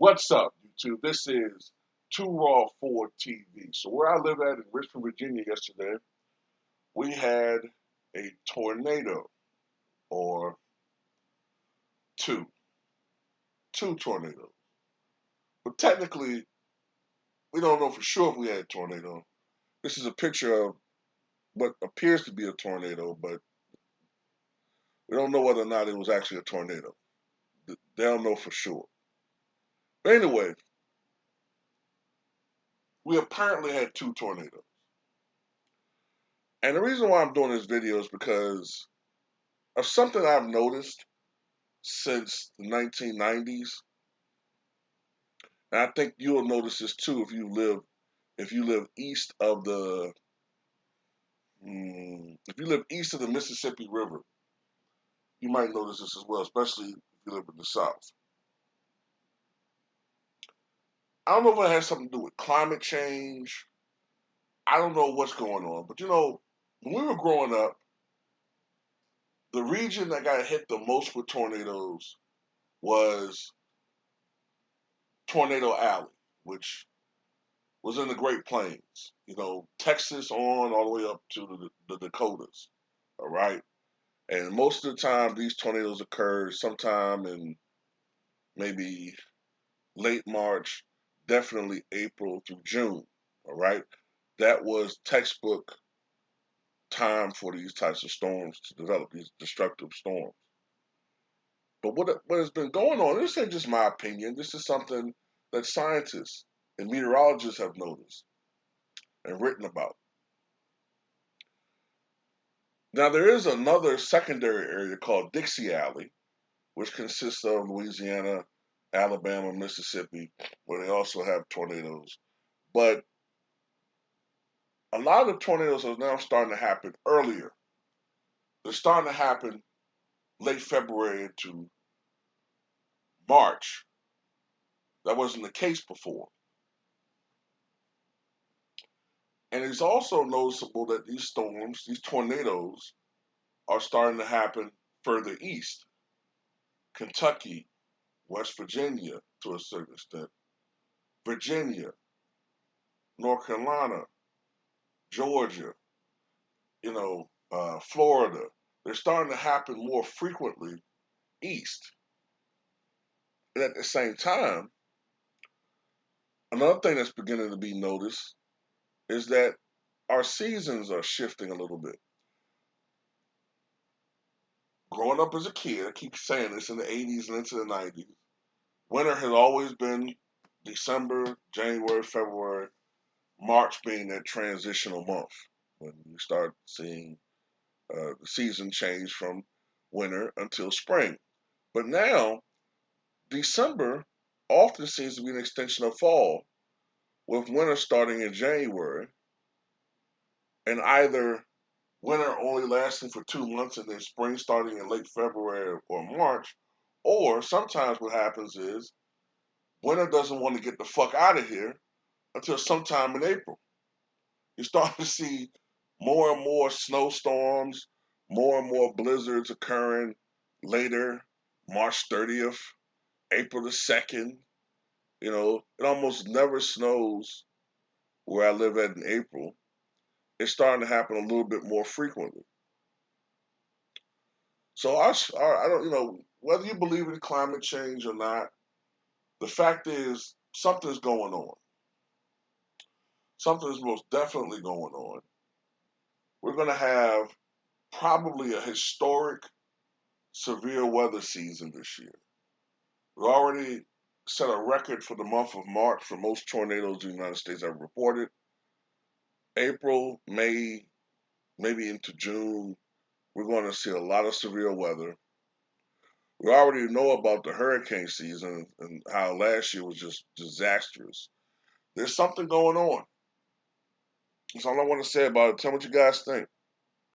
What's up, YouTube? This is 2 Raw 4 TV. So where I live at in Richmond, Virginia yesterday, we had a tornado, or two, two tornadoes. But technically, we don't know for sure if we had a tornado. This is a picture of what appears to be a tornado, but we don't know whether or not it was actually a tornado. They don't know for sure. But anyway, we apparently had two tornadoes. And the reason why I'm doing this video is because of something I've noticed since the 1990s, and I think you'll notice this too if you live east of the if you live east of the Mississippi River. You might notice this as well, especially if you live in the South. I don't know if it has something to do with climate change. I don't know what's going on, but when we were growing up, the region that got hit the most with tornadoes was Tornado Alley, which was in the Great Plains, Texas on all the way up to the Dakotas, all right? And most of the time, these tornadoes occurred sometime in maybe late March, definitely April through June, all right? That was textbook time for these types of storms to develop, these destructive storms. But what has been going on, this ain't just my opinion, this is something that scientists and meteorologists have noticed and written about. Now, there is another secondary area called Dixie Alley, which consists of Louisiana, Alabama, Mississippi, where they also have tornadoes. But a lot of the tornadoes are now starting to happen earlier. They're starting to happen late February to March. That wasn't the case before. And it's also noticeable that these storms, these tornadoes, are starting to happen further east. Kentucky, West Virginia, to a certain extent, Virginia, North Carolina, Georgia, Florida. They're starting to happen more frequently east. And at the same time, another thing that's beginning to be noticed is that our seasons are shifting a little bit. Growing up as a kid, I keep saying this in the 80s and into the 90s, winter has always been December, January, February, March being that transitional month when you start seeing the season change from winter until spring. But now, December often seems to be an extension of fall, with winter starting in January, and either winter only lasting for 2 months and then spring starting in late February or March, or sometimes what happens is winter doesn't want to get the fuck out of here until sometime in April. You start to see more and more snowstorms, more and more blizzards occurring later, March 30th, April the 2nd. It almost never snows where I live at in April. It's starting to happen a little bit more frequently. So I don't, whether you believe in climate change or not, the fact is something's going on. Something is most definitely going on. We're going to have probably a historic severe weather season this year. We already set a record for the month of March for most tornadoes in the United States ever reported. April, May, maybe into June, we're going to see a lot of severe weather. We already know about the hurricane season and how last year was just disastrous. There's something going on. That's all I want to say about it. Tell me what you guys think.